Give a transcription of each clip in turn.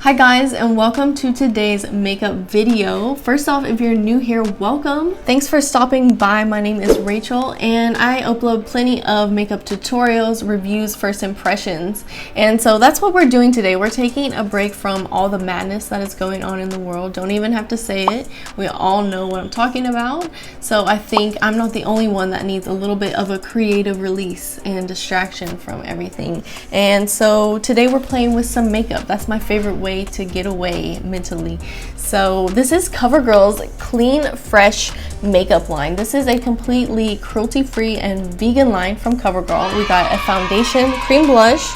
Hi guys, and welcome to today's makeup video. First off, if you're new here, welcome. Thanks for stopping by. My name is Rachel and I upload plenty of makeup tutorials, reviews, first impressions. And so that's what we're doing today. We're taking a break from all the madness that is going on in the world. Don't even have to say it. We all know what I'm talking about. So I think I'm not the only one that needs a little bit of a creative release and distraction from everything. And so today we're playing with some makeup. That's my favorite way to get away mentally. So this is Covergirl's Clean Fresh makeup line. This is a completely cruelty-free and vegan line from Covergirl. We got a foundation, cream blush,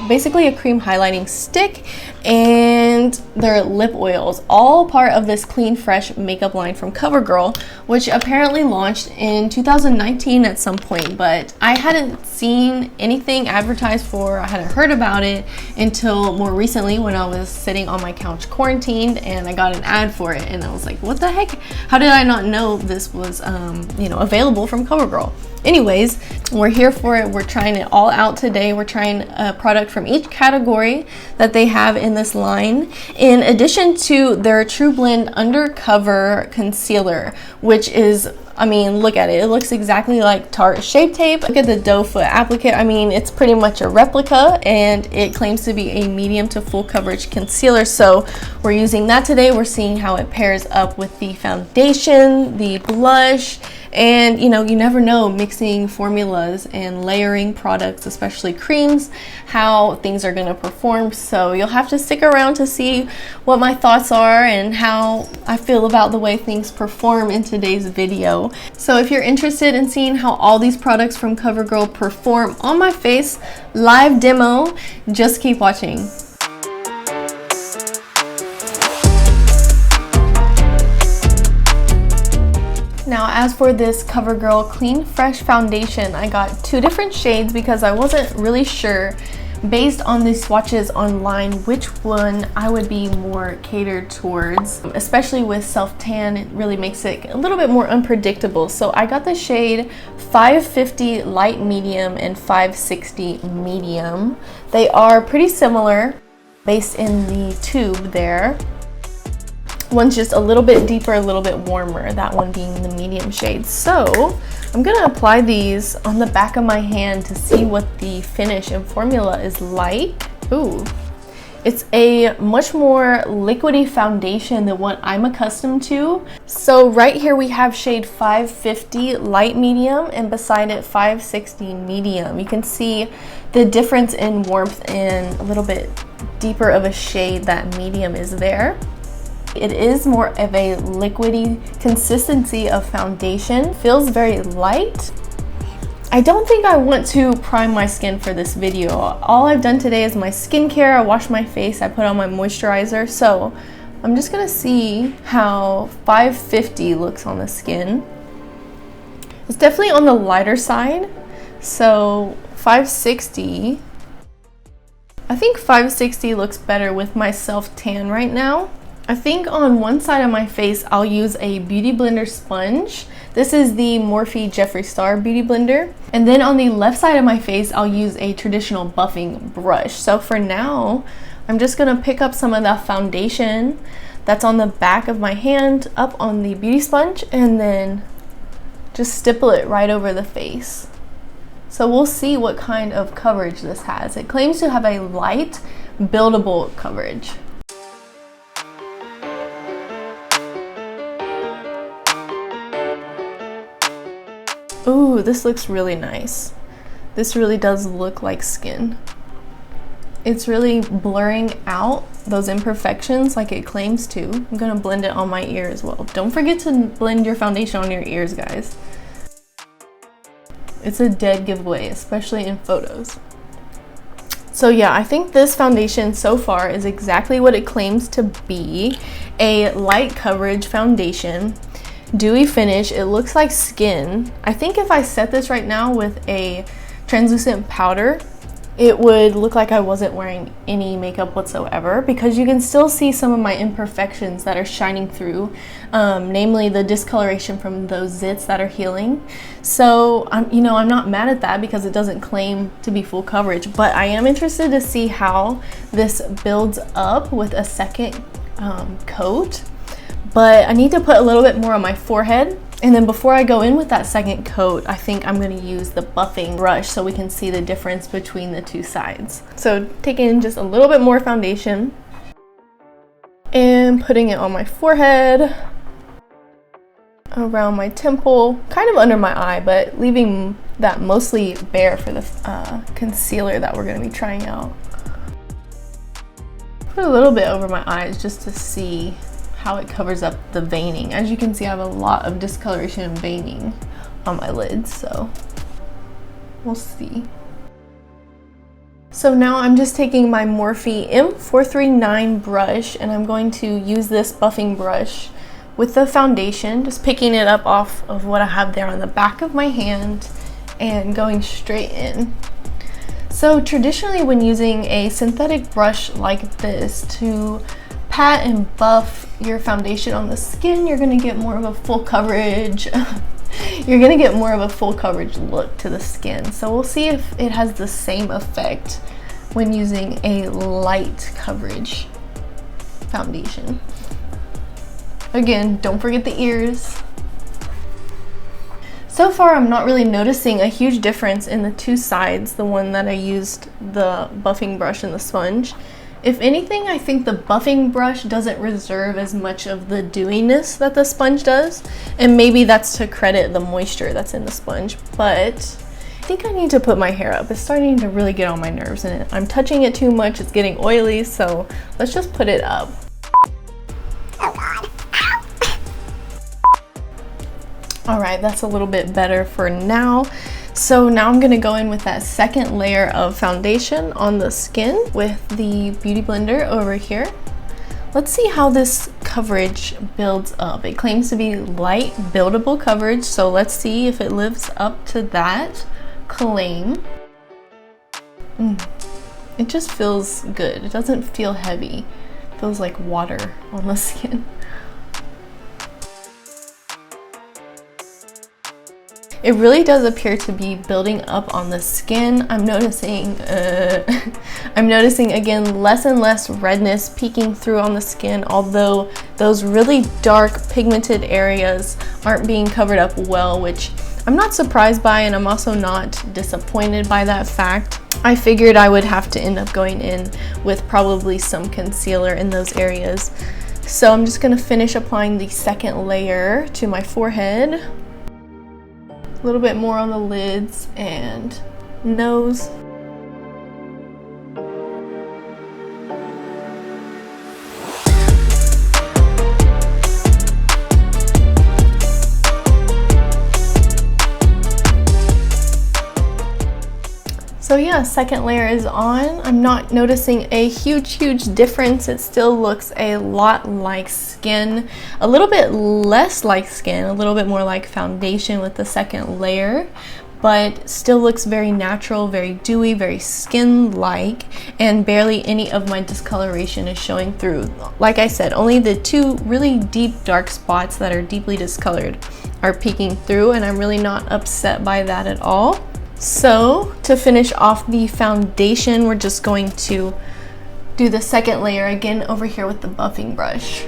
basically a cream highlighting stick, and their lip oils, all part of this Clean Fresh makeup line from Covergirl, which apparently launched in 2019 at some point, but I hadn't seen anything advertised for, I hadn't heard about it until more recently when I was sitting on my couch quarantined and I got an ad for it and I was like, what the heck? How did I not know this was available from Covergirl? Anyways, we're here for it. We're trying it all out today. We're trying a product from each category that they have in this line, in addition to their True Blend Undercover Concealer, which is, I mean, look at it. It looks exactly like Tarte Shape Tape. Look at the doe foot applicator. I mean, it's pretty much a replica and it claims to be a medium to full coverage concealer. So we're using that today. We're seeing how it pairs up with the foundation, the blush, and you never know, mixing formulas and layering products, especially creams, how things are going to perform. So you'll have to stick around to see what my thoughts are and how I feel about the way things perform in today's video. So if you're interested in seeing how all these products from Covergirl perform on my face, live demo, just keep watching. Now, as for this Covergirl Clean Fresh foundation, I got two different shades because I wasn't really sure, based on the swatches online, which one I would be more catered towards, especially with self-tan. It really makes it a little bit more unpredictable. So I got the shade 550 light medium and 560 medium. They are pretty similar based in the tube there. One's just a little bit deeper, a little bit warmer, that one being the medium shade. So I'm gonna apply these on the back of my hand to see what the finish and formula is like. Ooh, it's a much more liquidy foundation than what I'm accustomed to. So right here we have shade 550 light medium and beside it 560 medium. You can see the difference in warmth and a little bit deeper of a shade that medium is there. It is more of a liquidy consistency of foundation. Feels very light. I don't think I want to prime my skin for this video. All I've done today is my skincare. I washed my face, I put on my moisturizer. So I'm just gonna see how 550 looks on the skin. It's definitely on the lighter side. So 560, I think 560 looks better with my self-tan right now. I think on one side of my face, I'll use a Beauty Blender sponge. This is the Morphe Jeffree Star Beauty Blender. And then on the left side of my face, I'll use a traditional buffing brush. So for now, I'm just gonna pick up some of that foundation that's on the back of my hand up on the beauty sponge and then just stipple it right over the face. So we'll see what kind of coverage this has. It claims to have a light, buildable coverage. Ooh, this looks really nice. This really does look like skin. It's really blurring out those imperfections like it claims to. I'm gonna blend it on my ear as well. Don't forget to blend your foundation on your ears, guys. It's a dead giveaway, especially in photos. So yeah, I think this foundation so far is exactly what it claims to be. A light coverage foundation. Dewy finish. It looks like skin. I think if I set this right now with a translucent powder, it would look like I wasn't wearing any makeup whatsoever, because you can still see some of my imperfections that are shining through, namely the discoloration from those zits that are healing. So I'm not mad at that because it doesn't claim to be full coverage, but I am interested to see how this builds up with a second coat. But I need to put a little bit more on my forehead. And then before I go in with that second coat, I think I'm gonna use the buffing brush so we can see the difference between the two sides. So taking just a little bit more foundation and putting it on my forehead, around my temple, kind of under my eye, but leaving that mostly bare for the concealer that we're gonna be trying out. Put a little bit over my eyes just to see how it covers up the veining. As you can see, I have a lot of discoloration and veining on my lids, so we'll see. So now I'm just taking my Morphe M439 brush, and I'm going to use this buffing brush with the foundation, just picking it up off of what I have there on the back of my hand and going straight in. So traditionally, when using a synthetic brush like this to pat and buff your foundation on the skin, you're gonna get more of a full coverage you're gonna get more of a full coverage look to the skin. So we'll see if it has the same effect when using a light coverage foundation. Again, don't forget the ears. So far, I'm not really noticing a huge difference in the two sides, the one that I used the buffing brush and the sponge. If anything, I think the buffing brush doesn't reserve as much of the dewiness that the sponge does, and maybe that's to credit the moisture that's in the sponge, but I think I need to put my hair up. It's starting to really get on my nerves, and I'm touching it too much. It's getting oily, so let's just put it up. Oh God. All right, that's a little bit better for now. So now I'm gonna go in with that second layer of foundation on the skin with the Beauty Blender over here. Let's see how this coverage builds up. It claims to be light buildable coverage, so let's see if it lives up to that claim. It just feels good. It doesn't feel heavy. It feels like water on the skin. It really does appear to be building up on the skin. I'm noticing again less and less redness peeking through on the skin, although those really dark pigmented areas aren't being covered up well, which I'm not surprised by, and I'm also not disappointed by that fact. I figured I would have to end up going in with probably some concealer in those areas. So I'm just gonna finish applying the second layer to my forehead. A little bit more on the lids and nose. So yeah, second layer is on. I'm not noticing a huge difference. It still looks a lot like skin, a little bit less like skin, a little bit more like foundation with the second layer, but still looks very natural, very dewy, very skin-like, and barely any of my discoloration is showing through. Like I said, only the two really deep dark spots that are deeply discolored are peeking through, and I'm really not upset by that at all. So to finish off the foundation, we're just going to do the second layer again over here with the buffing brush.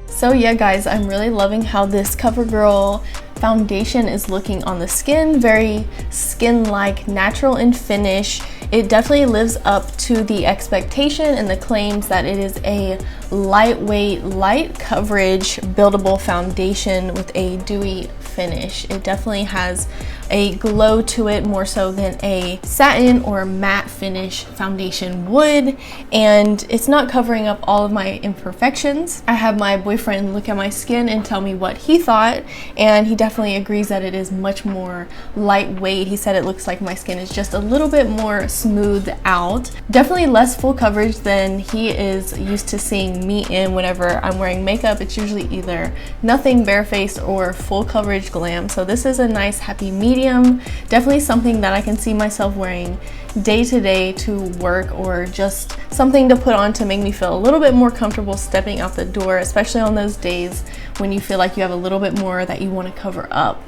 So yeah guys, I'm really loving how this Covergirl foundation is looking on the skin. Very skin-like, natural in finish. It definitely lives up to the expectation and the claims that it is a lightweight, light coverage, buildable foundation with a dewy finish. It definitely has a glow to it, more so than a satin or matte finish foundation would, and it's not covering up all of my imperfections. I had my boyfriend look at my skin and tell me what he thought, and he definitely agrees that it is much more lightweight. He said it looks like my skin is just a little bit more smoothed out. Definitely less full coverage than he is used to seeing me in whenever I'm wearing makeup. It's usually either nothing barefaced or full coverage glam. So this is a nice happy medium. Definitely something that I can see myself wearing day to day to work, or just something to put on to make me feel a little bit more comfortable stepping out the door, especially on those days when you feel like you have a little bit more that you want to cover up.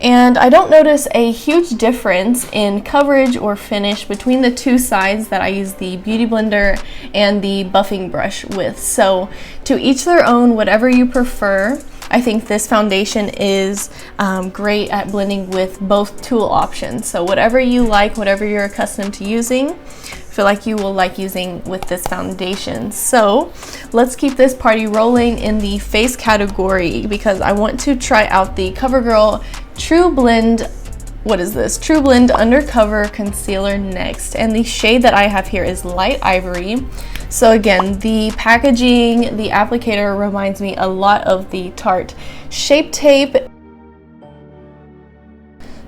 And I don't notice a huge difference in coverage or finish between the two sides that I use the Beauty Blender and the buffing brush with. So to each their own, whatever you prefer. I think this foundation is great at blending with both tool options. So whatever you like, whatever you're accustomed to using, I feel like you will like using with this foundation. So let's keep this party rolling in the face category, because I want to try out the Covergirl True Blend. What is this? True Blend Undercover Concealer next. And the shade that I have here is Light Ivory. So again, the packaging, the applicator reminds me a lot of the Tarte Shape Tape.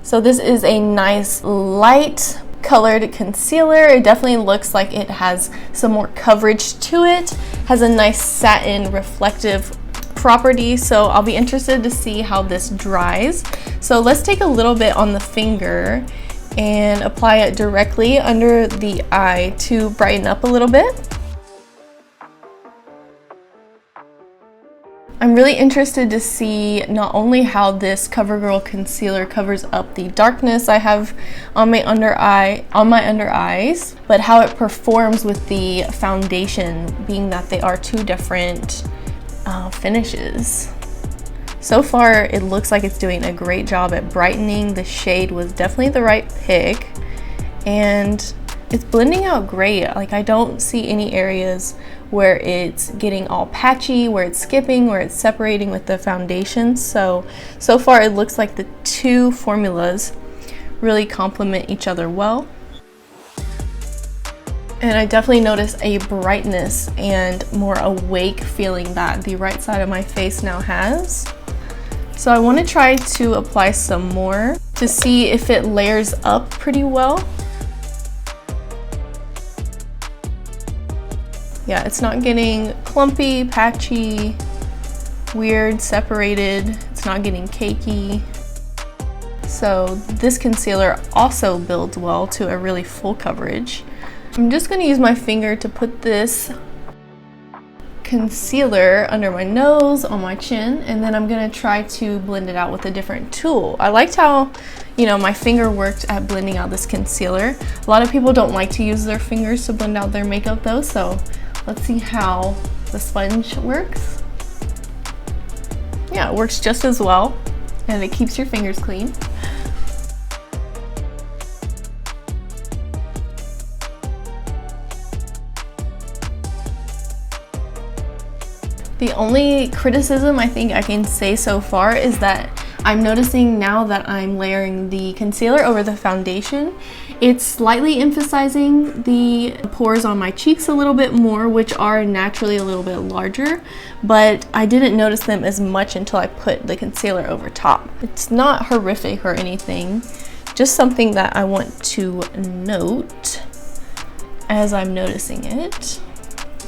So this is a nice light colored concealer. It definitely looks like it has some more coverage to it. Has a nice satin reflective property, so I'll be interested to see how this dries. So let's take a little bit on the finger and apply it directly under the eye to brighten up a little bit. I'm really interested to see not only how this Covergirl concealer covers up the darkness I have on my under eyes, but how it performs with the foundation, being that they are two different finishes. So far, it looks like it's doing a great job at brightening. The shade was definitely the right pick, and it's blending out great. Like, I don't see any areas where it's getting all patchy, where it's skipping, where it's separating with the foundation. So far it looks like the two formulas really complement each other well. And I definitely notice a brightness and more awake feeling that the right side of my face now has. So I want to try to apply some more to see if it layers up pretty well. Yeah, it's not getting clumpy, patchy, weird, separated. It's not getting cakey. So this concealer also builds well to a really full coverage. I'm just gonna use my finger to put this concealer under my nose, on my chin, and then I'm gonna try to blend it out with a different tool. I liked how, my finger worked at blending out this concealer. A lot of people don't like to use their fingers to blend out their makeup though, so let's see how the sponge works. Yeah, it works just as well, and it keeps your fingers clean. The only criticism I think I can say so far is that I'm noticing now that I'm layering the concealer over the foundation, it's slightly emphasizing the pores on my cheeks a little bit more, which are naturally a little bit larger, but I didn't notice them as much until I put the concealer over top. It's not horrific or anything, just something that I want to note as I'm noticing it.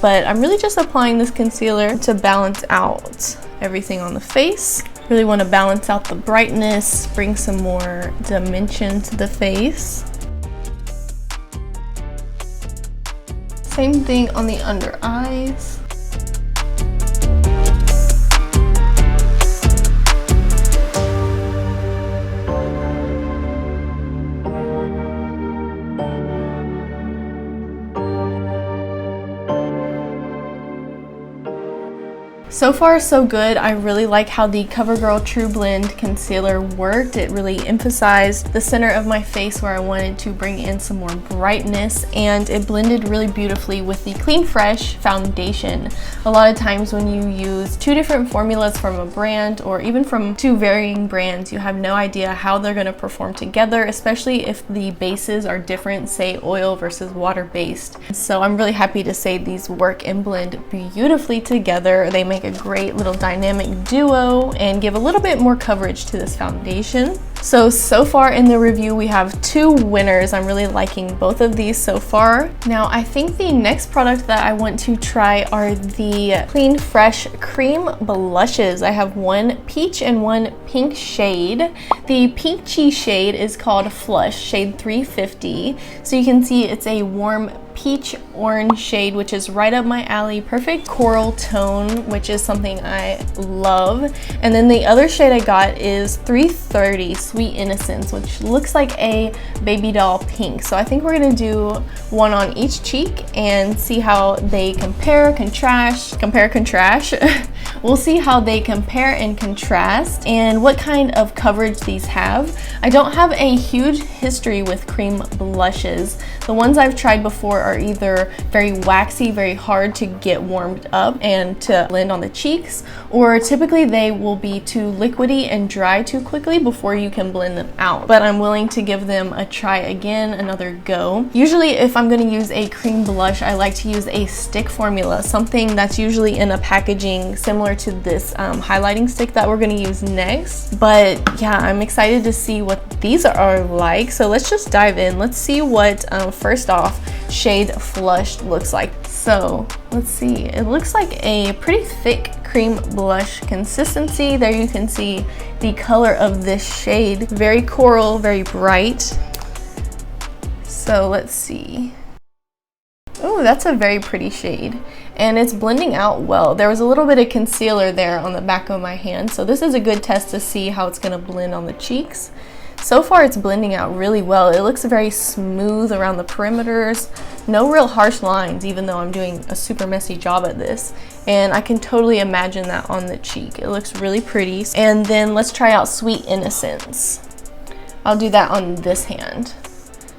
But I'm really just applying this concealer to balance out everything on the face. Really want to balance out the brightness, bring some more dimension to the face. Same thing on the under eyes. So far, so good. I really like how the Covergirl True Blend Concealer worked. It really emphasized the center of my face where I wanted to bring in some more brightness, and it blended really beautifully with the Clean Fresh foundation. A lot of times when you use two different formulas from a brand or even from two varying brands, you have no idea how they're going to perform together, especially if the bases are different, say oil versus water-based. So I'm really happy to say these work and blend beautifully together. They make a great little dynamic duo and give a little bit more coverage to this foundation. So far in the review, we have two winners. I'm really liking both of these so far. Now, I think the next product that I want to try are the Clean Fresh Cream Blushes. I have one peach and one pink shade. The peachy shade is called Flush, shade 350. So you can see it's a warm peach orange shade, which is right up my alley. Perfect coral tone, which is something I love. And then the other shade I got is 330 Sweet Innocence, which looks like a baby doll pink. So I think we're gonna do one on each cheek and see how they contrast. We'll see how they compare and contrast and what kind of coverage these have. I don't have a huge history with cream blushes. The ones I've tried before are either very waxy, very hard to get warmed up and to blend on the cheeks, or typically they will be too liquidy and dry too quickly before you can blend them out. But I'm willing to give them a try again, another go. Usually if I'm going to use a cream blush, I like to use a stick formula, something that's usually in a packaging similar to this highlighting stick that we're going to use next. But yeah, I'm excited to see what these are like. So let's just dive in. Let's see what first off shade Flush looks like. So let's see, it looks like a pretty thick cream blush consistency. There you can see the color of this shade, very coral, very bright. So let's see. Oh, that's a very pretty shade, and it's blending out well. There was a little bit of concealer there on the back of my hand, so this is a good test to see how it's going to blend on the cheeks. So far it's blending out really well. It looks very smooth around the perimeters, no real harsh lines, even though I'm doing a super messy job at this. And I can totally imagine that on the cheek. It looks really pretty. And then let's try out Sweet Innocence. I'll do that on this hand.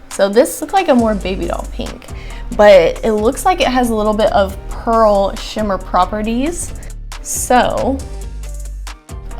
So this looks like a more baby doll pink, but it looks like it has a little bit of pearl shimmer properties. So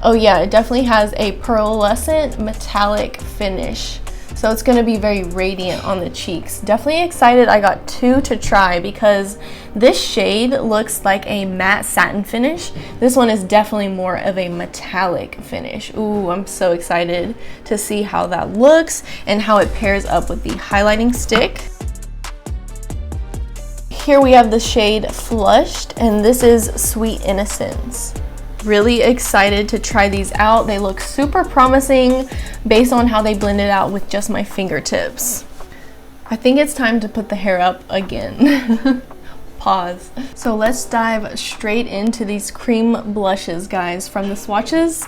oh yeah, it definitely has a pearlescent metallic finish. So it's gonna be very radiant on the cheeks. Definitely excited I got two to try because this shade looks like a matte satin finish. This one is definitely more of a metallic finish. Ooh, I'm so excited to see how that looks and how it pairs up with the highlighting stick. Here we have the shade Flushed, and this is Sweet Innocence. Really excited to try these out. They look super promising based on how they blended out with just my fingertips. I think it's time to put the hair up again. Pause. So let's dive straight into these cream blushes, guys, from the swatches.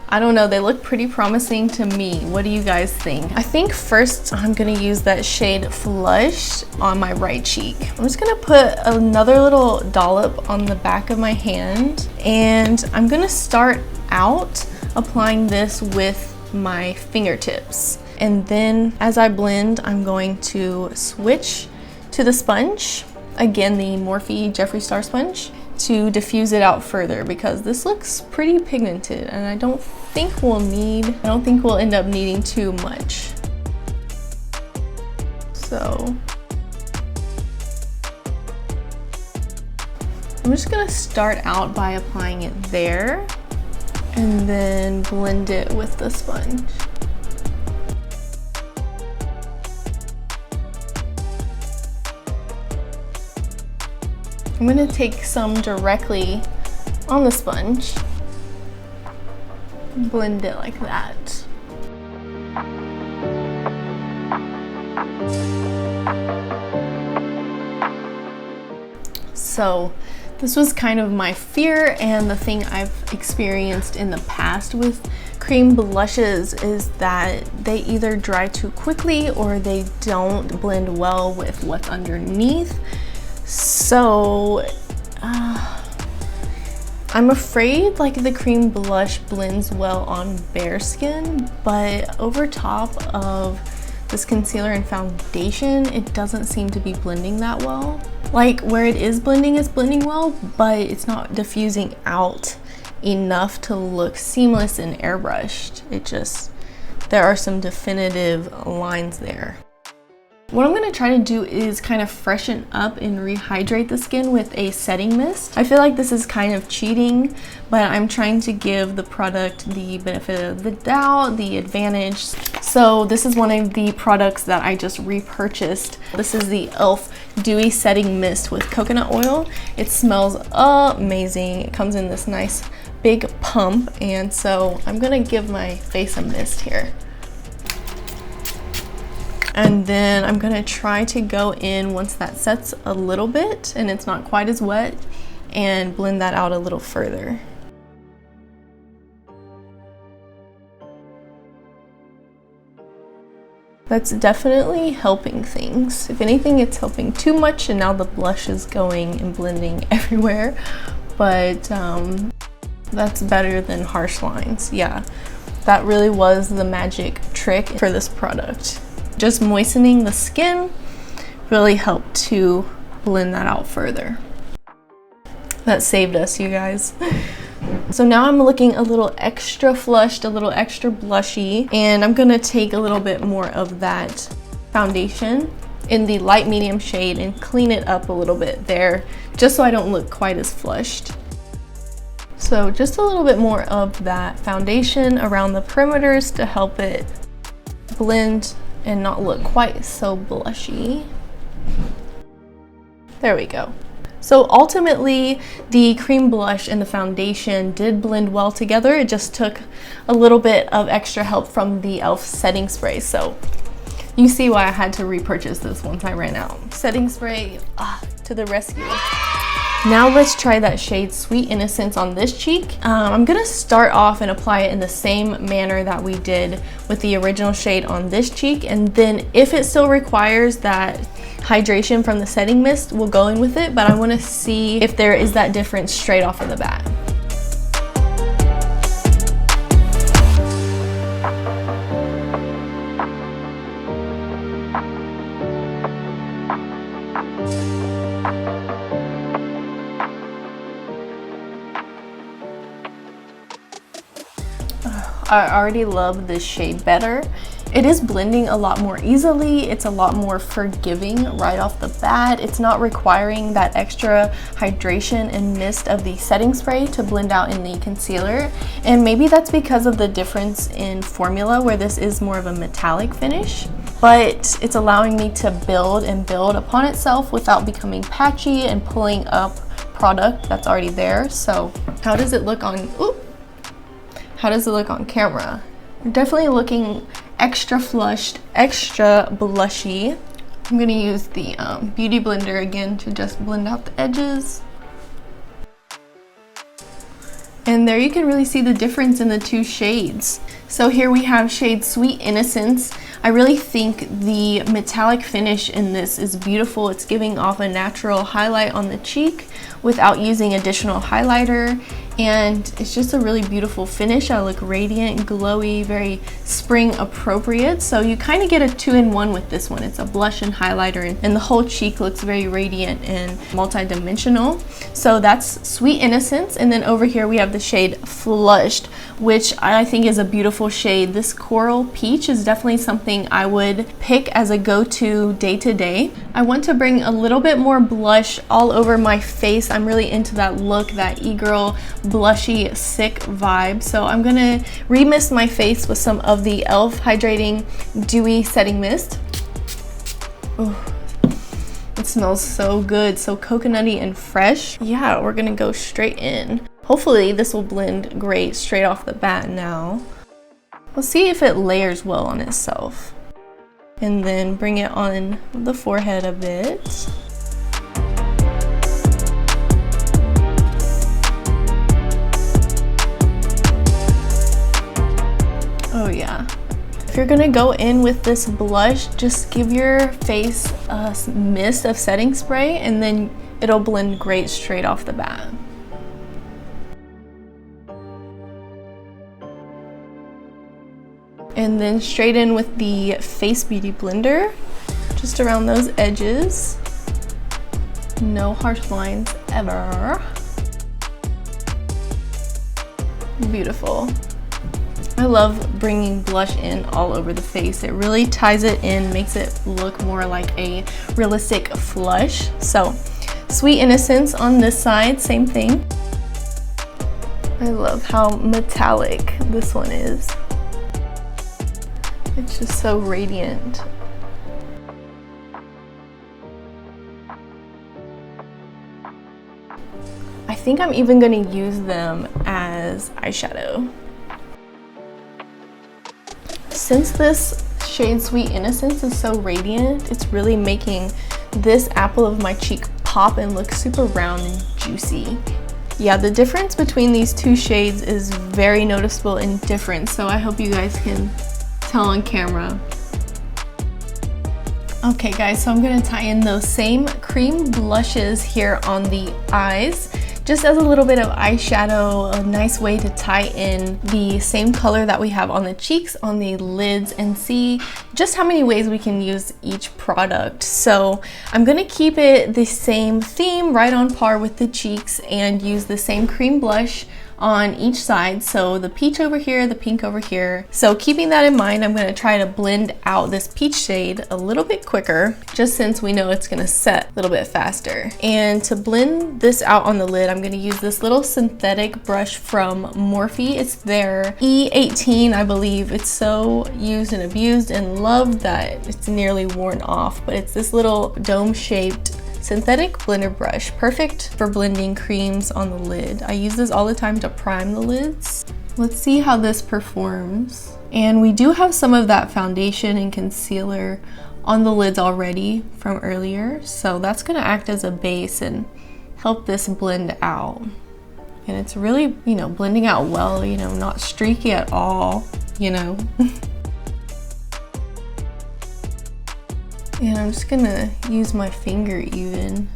I don't know, they look pretty promising to me. What do you guys think? I think first I'm gonna use that shade Flush on my right cheek. I'm just gonna put another little dollop on the back of my hand, and I'm gonna start out applying this with my fingertips. And then as I blend, I'm going to switch to the sponge, again the Morphe Jeffree Star sponge, to diffuse it out further because this looks pretty pigmented and I don't think we'll end up needing too much. So I'm just gonna start out by applying it there and then blend it with the sponge. I'm gonna take some directly on the sponge, blend it like that. So this was kind of my fear, and the thing I've experienced in the past with cream blushes is that they either dry too quickly or they don't blend well with what's underneath. So I'm I'm afraid like the cream blush blends well on bare skin, but over top of this concealer and foundation, it doesn't seem to be blending that well. Like where it is blending, it's blending well, but it's not diffusing out enough to look seamless and airbrushed. There are some definitive lines there. What I'm going to try to do is kind of freshen up and rehydrate the skin with a setting mist. I feel like this is kind of cheating, but I'm trying to give the product the benefit of the doubt, the advantage. So this is one of the products that I just repurchased. This is the e.l.f. Dewy Setting Mist with coconut oil. It smells amazing. It comes in this nice big pump, and so I'm going to give my face a mist here. And then I'm gonna try to go in once that sets a little bit and it's not quite as wet, and blend that out a little further. That's definitely helping things. If anything, it's helping too much, and now the blush is going and blending everywhere. But that's better than harsh lines. Yeah, that really was the magic trick for this product. Just moistening the skin really helped to blend that out further. That saved us, you guys. So now I'm looking a little extra flushed, a little extra blushy, and I'm gonna take a little bit more of that foundation in the light medium shade and clean it up a little bit there, just so I don't look quite as flushed. So just a little bit more of that foundation around the perimeters to help it blend and not look quite so blushy. There we go. So ultimately, the cream blush and the foundation did blend well together. It just took a little bit of extra help from the e.l.f. setting spray. So you see why I had to repurchase this once I ran out. Setting spray, to the rescue. Now let's try that shade Sweet Innocence on this cheek. I'm gonna start off and apply it in the same manner that we did with the original shade on this cheek, and then if it still requires that hydration from the setting mist, we'll go in with it, but I wanna see if there is that difference straight off of the bat. I already love this shade better. It is blending a lot more easily. It's a lot more forgiving right off the bat. It's not requiring that extra hydration and mist of the setting spray to blend out in the concealer. And maybe that's because of the difference in formula, where this is more of a metallic finish, but it's allowing me to build and build upon itself without becoming patchy and pulling up product that's already there. So how does it look on, how does it look on camera? Definitely looking extra flushed, extra blushy. I'm gonna use the Beauty Blender again to just blend out the edges. And there you can really see the difference in the two shades. So here we have shade Sweet Innocence. I really think the metallic finish in this is beautiful. It's giving off a natural highlight on the cheek without using additional highlighter. And it's just a really beautiful finish. I look radiant, glowy, very spring appropriate. So you kind of get a 2-in-1 with this one. It's a blush and highlighter, and the whole cheek looks very radiant and multi-dimensional. So that's Sweet Innocence. And then over here we have the shade Flushed, which I think is a beautiful shade. This coral peach is definitely something I would pick as a go-to day-to-day. I want to bring a little bit more blush all over my face. I'm really into that look, that e-girl blushy sick vibe. So I'm gonna remist my face with some of the e.l.f. Hydrating Dewy Setting Mist. Ooh, it smells so good, so coconutty and fresh. Yeah, we're gonna go straight in. Hopefully this will blend great straight off the bat now. We'll see if it layers well on itself. And then bring it on the forehead a bit. Oh yeah. If you're gonna go in with this blush, just give your face a mist of setting spray and then it'll blend great straight off the bat. And then straight in with the Face Beauty blender, just around those edges. No harsh lines ever. Beautiful. I love bringing blush in all over the face. It really ties it in, makes it look more like a realistic flush. So, Sweet Innocence on this side, same thing. I love how metallic this one is. It's just so radiant. I think I'm even gonna use them as eyeshadow. Since this shade Sweet Innocence is so radiant, it's really making this apple of my cheek pop and look super round and juicy. Yeah, the difference between these two shades is very noticeable and different, so I hope you guys can tell on camera. Okay guys, so I'm gonna tie in those same cream blushes here on the eyes, just as a little bit of eyeshadow, a nice way to tie in the same color that we have on the cheeks, on the lids, and see just how many ways we can use each product. So I'm gonna keep it the same theme, right on par with the cheeks, and use the same cream blush on each side. So the peach over here, the pink over here. So keeping that in mind, I'm gonna try to blend out this peach shade a little bit quicker, just since we know it's gonna set a little bit faster. And to blend this out on the lid, I'm gonna use this little synthetic brush from Morphe. It's their E18, I believe. It's so used and abused and loved that it's nearly worn off, but it's this little dome-shaped synthetic blender brush, perfect for blending creams on the lid. I use this all the time to prime the lids. Let's see how this performs. And we do have some of that foundation and concealer on the lids already from earlier, so that's gonna act as a base and help this blend out. And it's really, you know, blending out well, you know, not streaky at all, you know. And I'm just gonna use my finger even.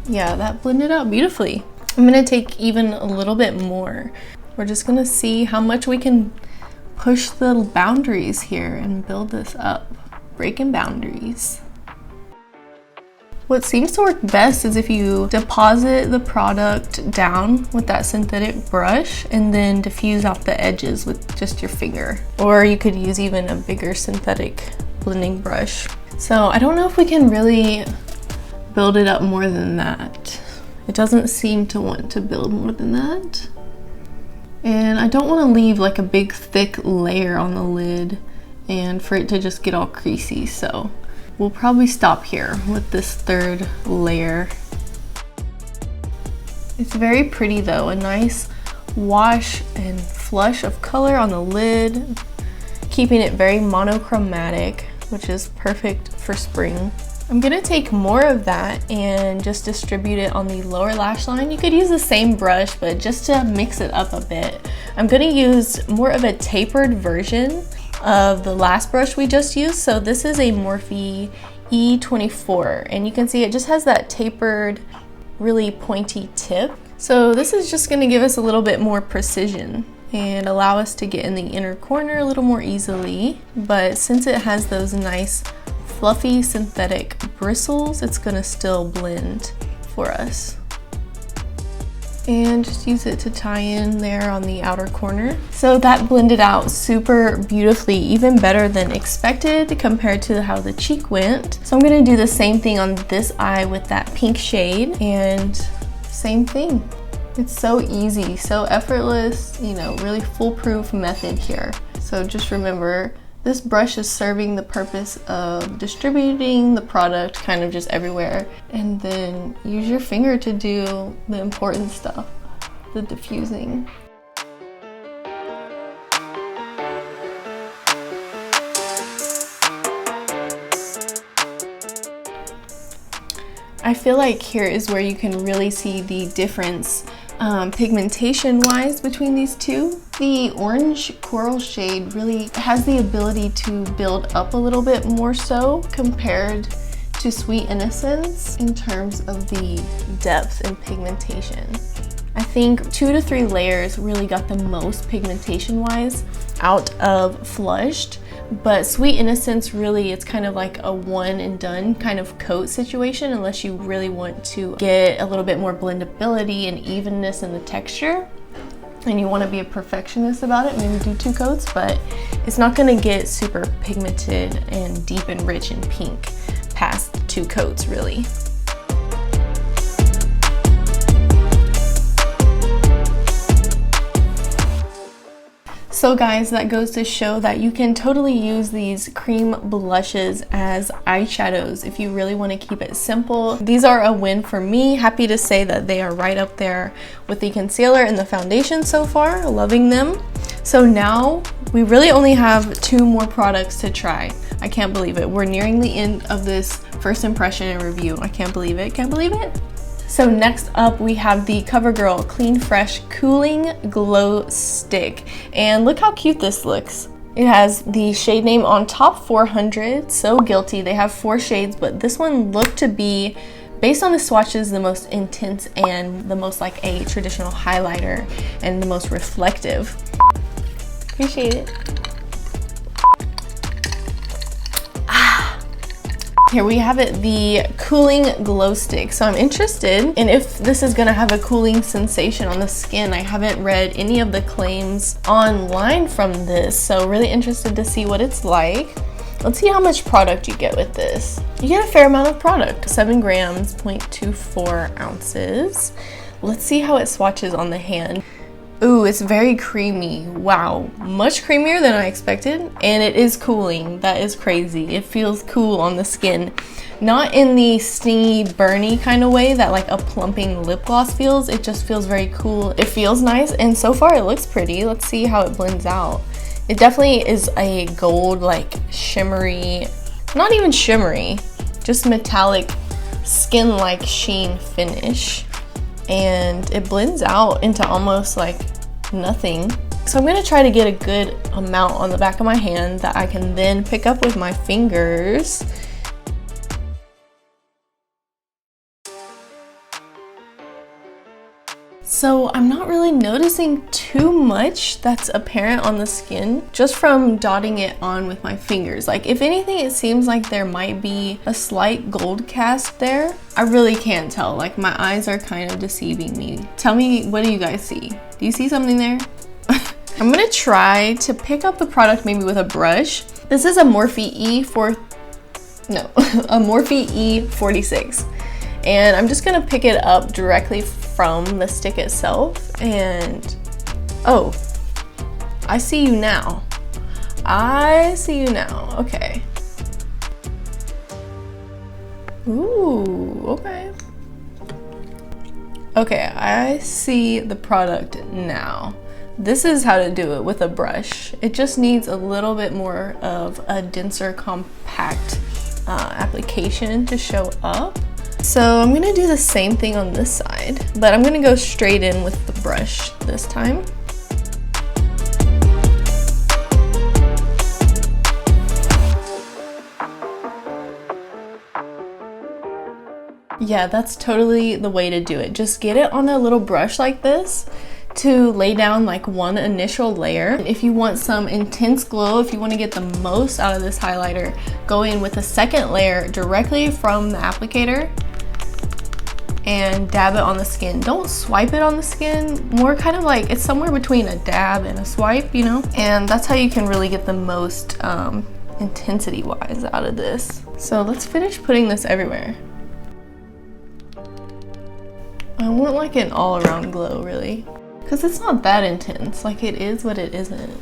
Yeah, that blended out beautifully. I'm gonna take even a little bit more. We're just gonna see how much we can push the boundaries here and build this up. Breaking boundaries. What seems to work best is if you deposit the product down with that synthetic brush and then diffuse out the edges with just your finger. Or you could use even a bigger synthetic blending brush. So I don't know if we can really build it up more than that. It doesn't seem to want to build more than that. And I don't want to leave like a big thick layer on the lid and for it to just get all creasy, so we'll probably stop here with this third layer. It's very pretty though, a nice wash and flush of color on the lid, keeping it very monochromatic, which is perfect for spring. I'm gonna take more of that and just distribute it on the lower lash line. You could use the same brush, but just to mix it up a bit, I'm gonna use more of a tapered version of the last brush we just used. So this is a Morphe E24, and you can see it just has that tapered, really pointy tip. So this is just gonna give us a little bit more precision and allow us to get in the inner corner a little more easily. But since it has those nice fluffy synthetic bristles, it's gonna still blend for us. And just use it to tie in there on the outer corner. So that blended out super beautifully, even better than expected compared to how the cheek went. So I'm gonna do the same thing on this eye with that pink shade, and same thing. It's so easy, so effortless, you know, really foolproof method here. So just remember, this brush is serving the purpose of distributing the product kind of just everywhere, and then use your finger to do the important stuff, the diffusing. I feel like here is where you can really see the difference pigmentation wise between these two. The orange coral shade really has the ability to build up a little bit more so compared to Sweet Innocence in terms of the depth and pigmentation. I think 2 to 3 layers really got the most pigmentation wise out of Flushed, but Sweet Innocence really, it's kind of like a one and done kind of coat situation unless you really want to get a little bit more blendability and evenness in the texture and you want to be a perfectionist about it, maybe do 2 coats, but it's not going to get super pigmented and deep and rich and pink past 2 coats really. So guys, that goes to show that you can totally use these cream blushes as eyeshadows if you really want to keep it simple. These are a win for me. Happy to say that they are right up there with the concealer and the foundation so far. Loving them. So now we really only have 2 more products to try. I can't believe it. We're nearing the end of this first impression and review. I can't believe it. Can't believe it. So next up we have the Covergirl Clean Fresh Cooling Glow Stick. And look how cute this looks. It has the shade name on top, 400. So guilty. They have 4 shades, but this one looked to be, based on the swatches, the most intense and the most like a traditional highlighter and the most reflective. Appreciate it. Here we have it, the cooling glow stick. So I'm interested in if this is gonna have a cooling sensation on the skin. I haven't read any of the claims online from this, so really interested to see what it's like. Let's see how much product you get with this. You get a fair amount of product, 7 grams, 0.24 ounces. Let's see how it swatches on the hand. Ooh, it's very creamy. Wow, much creamier than I expected, and it is cooling. That is crazy. It feels cool on the skin. Not in the stingy, burny kind of way that like a plumping lip gloss feels. It just feels very cool. It feels nice, and so far it looks pretty. Let's see how it blends out. It definitely is a gold, like shimmery, not even shimmery, just metallic skin-like sheen finish. And it blends out into almost like nothing. So I'm gonna try to get a good amount on the back of my hand that I can then pick up with my fingers. So I'm not really noticing too much that's apparent on the skin just from dotting it on with my fingers. Like if anything, it seems like there might be a slight gold cast there. I really can't tell. Like my eyes are kind of deceiving me. Tell me, what do you guys see? Do you see something there? I'm gonna try to pick up the product maybe with a brush. This is a Morphe E46. And I'm just gonna pick it up directly from the stick itself, and oh, I see you now. I see you now. Okay. Ooh, okay. Okay, I see the product now. This is how to do it with a brush. It just needs a little bit more of a denser, compact application to show up. So I'm gonna do the same thing on this side, but I'm gonna go straight in with the brush this time. Yeah, that's totally the way to do it. Just get it on a little brush like this to lay down like one initial layer. If you want some intense glow, if you want to get the most out of this highlighter, go in with a second layer directly from the applicator and dab it on the skin. Don't swipe it on the skin, more kind of like it's somewhere between a dab and a swipe, you know? And that's how you can really get the most intensity wise out of this. So let's finish putting this everywhere. I want like an all-around glow really, because it's not that intense. Like it is, but it isn't.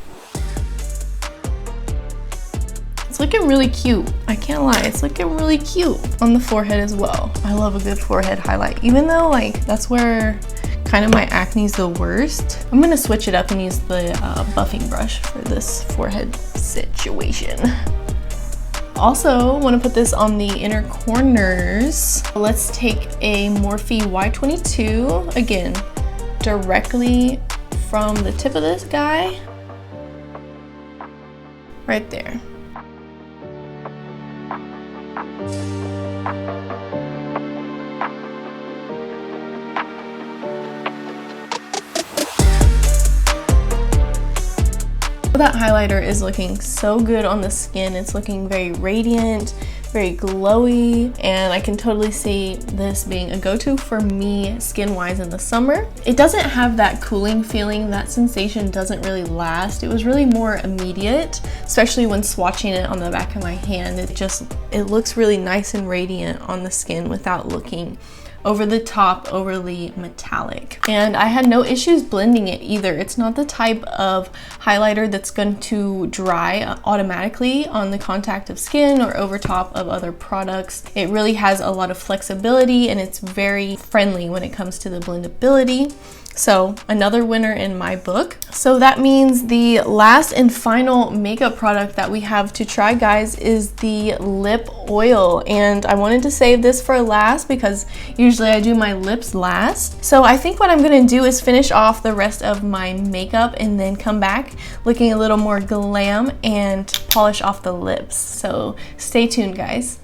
It's looking really cute. I can't lie, it's looking really cute on the forehead as well. I love a good forehead highlight, even though like that's where kind of my acne's the worst. I'm gonna switch it up and use the buffing brush for this forehead situation. Also, want to put this on the inner corners. Let's take a Morphe Y22, again, directly from the tip of this guy, right there. That highlighter is looking so good on the skin. It's looking very radiant, very glowy, and I can totally see this being a go-to for me skin-wise in the summer. It doesn't have that cooling feeling. That sensation doesn't really last. It was really more immediate, especially when swatching it on the back of my hand. It looks really nice and radiant on the skin without looking over the top, overly metallic. And I had no issues blending it either. It's not the type of highlighter that's going to dry automatically on the contact of skin or over top of other products. It really has a lot of flexibility and it's very friendly when it comes to the blendability. So another winner in my book. So that means the last and final makeup product that we have to try, guys, is the lip oil. And I wanted to save this for last because usually I do my lips last. So I think what I'm gonna do is finish off the rest of my makeup and then come back looking a little more glam and polish off the lips. So stay tuned, guys.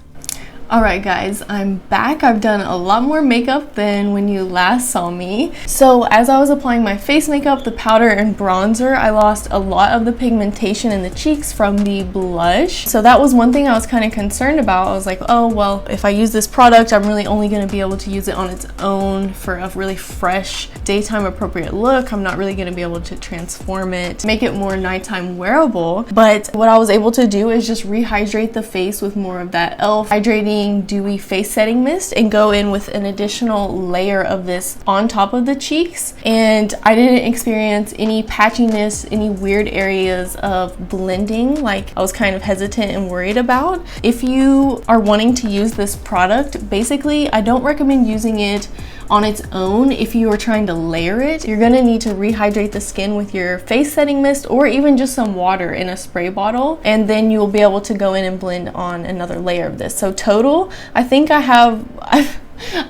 Alright guys, I'm back. I've done a lot more makeup than when you last saw me. So as I was applying my face makeup, the powder and bronzer, I lost a lot of the pigmentation in the cheeks from the blush. So that was one thing I was kind of concerned about. I was like, oh well, if I use this product, I'm really only going to be able to use it on its own for a really fresh, daytime appropriate look. I'm not really going to be able to transform it, make it more nighttime wearable. But what I was able to do is just rehydrate the face with more of that e.l.f. hydrating dewy face setting mist and go in with an additional layer of this on top of the cheeks, and I didn't experience any patchiness, any weird areas of blending like I was kind of hesitant and worried about. If you are wanting to use this product, basically I don't recommend using it on its own. If you are trying to layer it, you're gonna need to rehydrate the skin with your face setting mist or even just some water in a spray bottle, and then you'll be able to go in and blend on another layer of this. So total, I think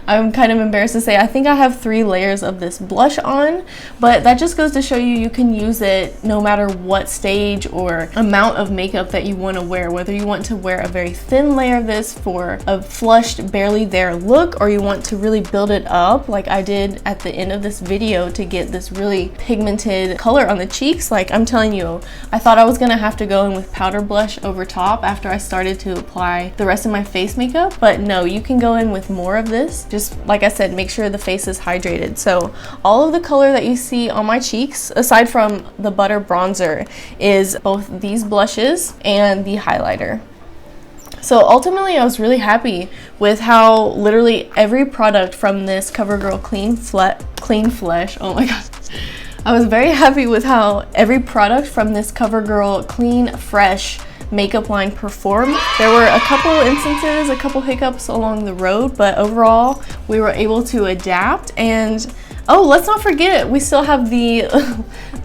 I'm kind of embarrassed to say I think I have 3 layers of this blush on, but that just goes to show you can use it no matter what stage or amount of makeup that you want to wear, whether you want to wear a very thin layer of this for a flushed, barely there look, or you want to really build it up like I did at the end of this video to get this really pigmented color on the cheeks. Like I'm telling you, I thought I was gonna have to go in with powder blush over top after I started to apply the rest of my face makeup, but no, you can go in with more of this. Just like I said, make sure the face is hydrated. So all of the color that you see on my cheeks, aside from the butter bronzer, is both these blushes and the highlighter. So ultimately I was really happy with how literally every product from this Covergirl Clean Flesh, oh my god, I was very happy with how every product from this Covergirl Clean Fresh makeup line performed. There were a couple instances, a couple hiccups along the road, but overall we were able to adapt. And oh, let's not forget, we still have the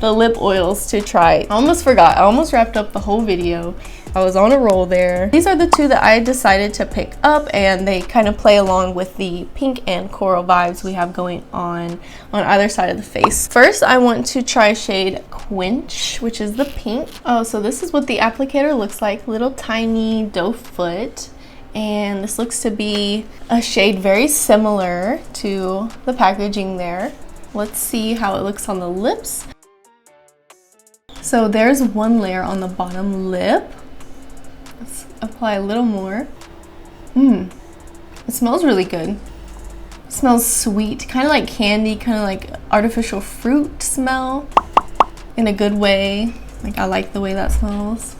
the lip oils to try. I almost forgot. I almost wrapped up the whole video. I was on a roll there. These are the 2 that I decided to pick up, and they kind of play along with the pink and coral vibes we have going on either side of the face. First, I want to try shade Quench, which is the pink. Oh, so this is what the applicator looks like, little tiny doe foot. And this looks to be a shade very similar to the packaging there. Let's see how it looks on the lips. So there's 1 layer on the bottom lip. Let's apply a little more. It smells really good. It smells sweet, kind of like candy, kind of like artificial fruit smell in a good way. Like I like the way that smells.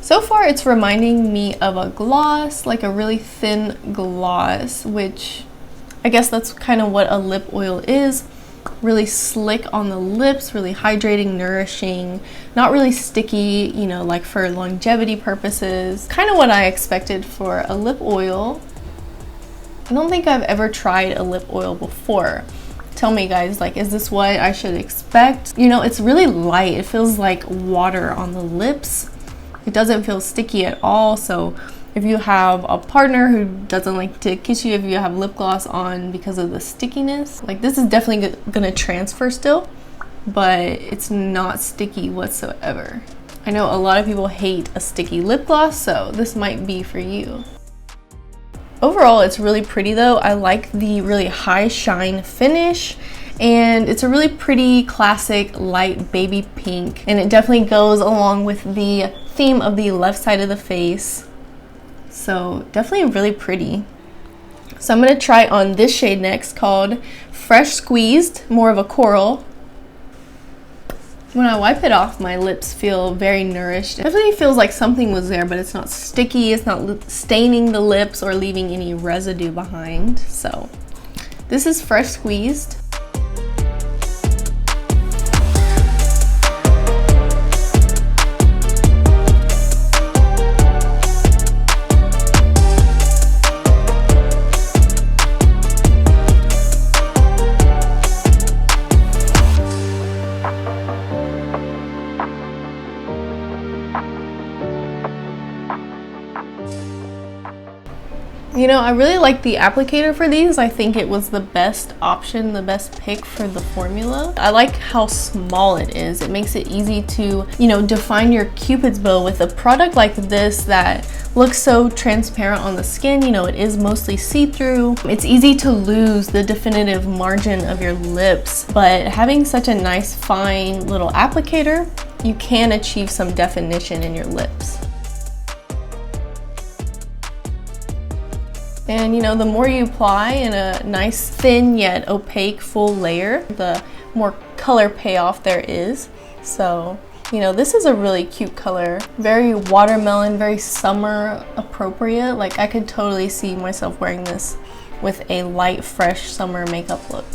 So far it's reminding me of a gloss, like a really thin gloss, which I guess that's kind of what a lip oil is. Really slick on the lips, really hydrating, nourishing, not really sticky, you know, like for longevity purposes. Kind of what I expected for a lip oil. I don't think I've ever tried a lip oil before. Tell me guys, like, is this what I should expect? You know, it's really light. It feels like water on the lips. It doesn't feel sticky at all. So if you have a partner who doesn't like to kiss you if you have lip gloss on because of the stickiness, like this is definitely gonna transfer still, but it's not sticky whatsoever. I know a lot of people hate a sticky lip gloss, so this might be for you. Overall, it's really pretty though. I like the really high shine finish, and it's a really pretty classic light baby pink, and it definitely goes along with the theme of the left side of the face. So definitely really pretty. So I'm going to try on this shade next, called Fresh Squeezed, more of a coral. When I wipe it off, my lips feel very nourished. It definitely feels like something was there, but it's not sticky, it's not staining the lips or leaving any residue behind. So this is Fresh Squeezed. You know, I really like the applicator for these. I think it was the best option, the best pick for the formula. I like how small it is. It makes it easy to, you know, define your Cupid's bow with a product like this that looks so transparent on the skin. You know, it is mostly see-through. It's easy to lose the definitive margin of your lips, but having such a nice, fine little applicator, you can achieve some definition in your lips. And you know, the more you apply in a nice thin yet opaque full layer, the more color payoff there is. So, you know, this is a really cute color. Very watermelon, very summer appropriate. Like, I could totally see myself wearing this with a light, fresh summer makeup look.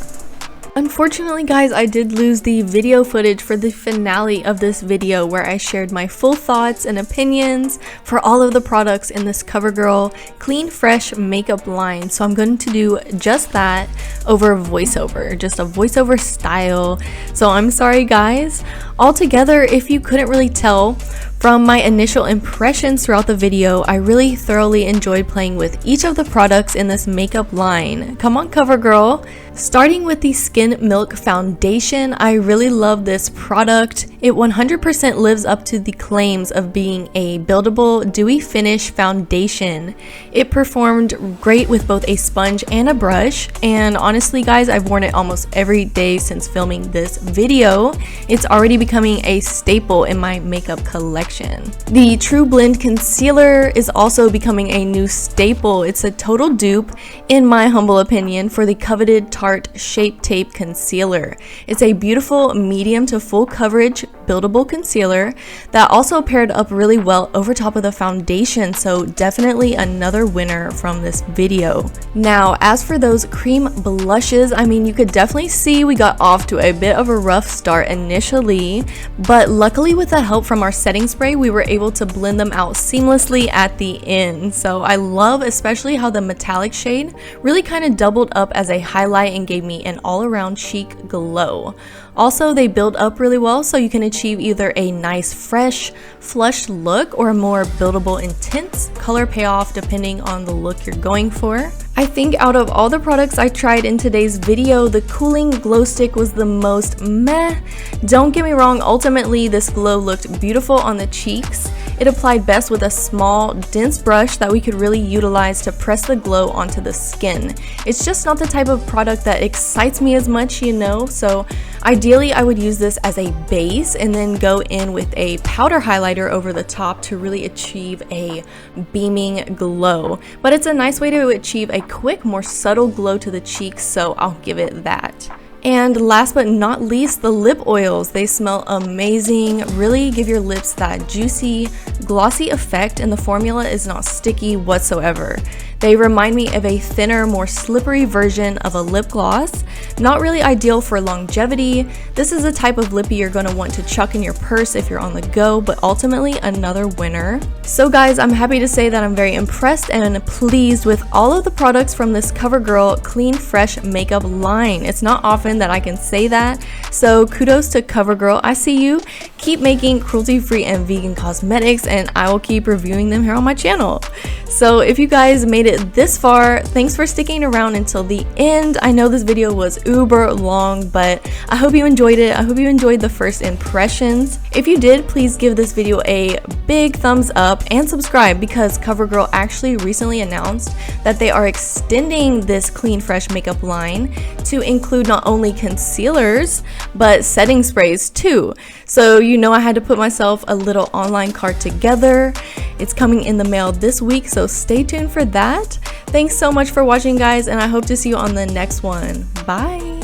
Unfortunately, guys, I did lose the video footage for the finale of this video where I shared my full thoughts and opinions for all of the products in this Covergirl Clean Fresh makeup line. So I'm going to do just that over voiceover, just a voiceover style. So I'm sorry, guys. Altogether, if you couldn't really tell from my initial impressions throughout the video, I really thoroughly enjoyed playing with each of the products in this makeup line. Come on, Covergirl. Starting with the Skin Milk Foundation, I really love this product. It 100% lives up to the claims of being a buildable, dewy finish foundation. It performed great with both a sponge and a brush, and honestly, guys, I've worn it almost every day since filming this video. It's already becoming a staple in my makeup collection. The True Blend Concealer is also becoming a new staple. It's a total dupe, in my humble opinion, for the coveted Tarte Shape Tape Concealer. It's a beautiful medium to full coverage buildable concealer that also paired up really well over top of the foundation, so definitely another winner from this video. Now, as for those cream blushes, I mean, you could definitely see we got off to a bit of a rough start initially, but luckily with the help from our setting spray, we were able to blend them out seamlessly at the end. So I love especially how the metallic shade really kind of doubled up as a highlight and gave me an all-around chic glow. Also, they build up really well, so you can achieve either a nice fresh flushed look or a more buildable intense color payoff depending on the look you're going for. I think out of all the products I tried in today's video, the cooling glow stick was the most meh. Don't get me wrong, ultimately this glow looked beautiful on the cheeks. It applied best with a small, dense brush that we could really utilize to press the glow onto the skin. It's just not the type of product that excites me as much, you know, so ideally I would use this as a base and then go in with a powder highlighter over the top to really achieve a beaming glow. But it's a nice way to achieve a quick, more subtle glow to the cheeks, so I'll give it that. And last but not least, the lip oils. They smell amazing, really give your lips that juicy, glossy effect, and the formula is not sticky whatsoever. They remind me of a thinner, more slippery version of a lip gloss. Not really ideal for longevity. This is a type of lippy you're going to want to chuck in your purse if you're on the go, but ultimately another winner. So guys, I'm happy to say that I'm very impressed and pleased with all of the products from this Covergirl Clean Fresh makeup line. It's not often that I can say that, so kudos to Covergirl. I see you. Keep making cruelty-free and vegan cosmetics, and I will keep reviewing them here on my channel. So if you guys made it this far, thanks for sticking around until the end. I know this video was uber long, but I hope you enjoyed it. I hope you enjoyed the first impressions. If you did, please give this video a big thumbs up and subscribe, because Covergirl actually recently announced that they are extending this clean fresh makeup line to include not only concealers but setting sprays too. So you know I had to put myself a little online cart together. It's coming in the mail this week, so stay tuned for that. Thanks so much for watching, guys, and I hope to see you on the next one. Bye.